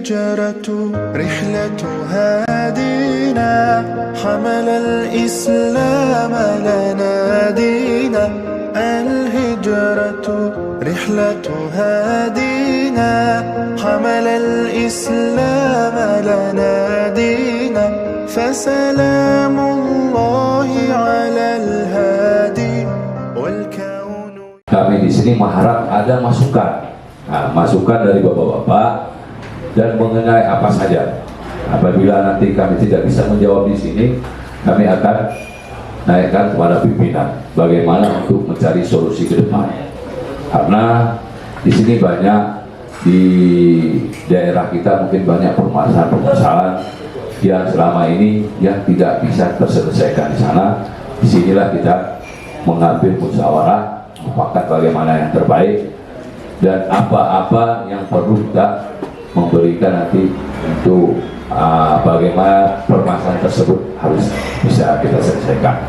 الهجرة رحلة هادينا حمل الإسلام لنا دينا الهجرة رحلة هادينا حمل الإسلام لنا دينا فسلام الله على الهادي والكون. Kami di sini mengharap ada masukan, masukan dari bapak-bapak dan mengenai apa saja. Apabila nanti kami tidak bisa menjawab di sini, kami akan naikkan kepada pimpinan bagaimana untuk mencari solusi ke depan. Karena di sini banyak, di daerah kita mungkin banyak permasalahan yang selama ini yang tidak bisa terselesaikan di sana. Disinilah kita mengambil musyawarah, mufakat bagaimana yang terbaik dan apa-apa yang perlu kita memberikan nanti untuk bagaimana permasalahan tersebut harus bisa kita selesaikan.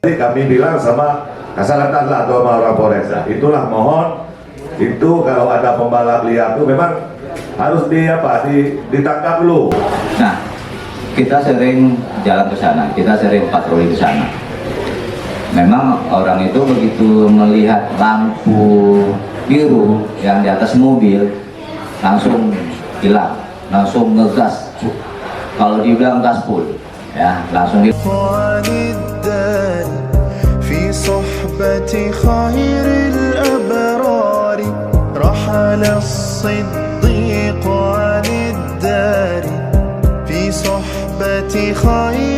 Jadi kami bilang sama Kasaratan atau orang Polres, itulah mohon itu kalau ada pembalap liar itu memang harus ditangkap dulu. Nah, kita sering jalan ke sana, kita sering patroli ke sana. Memang orang itu begitu melihat lampu biru yang di atas mobil langsung hilang, langsung ngegas. Kalau dibilang gaspol, ya langsung di. في صحبة خير الأبرار رحل الصديق عن الدار في صحبة خير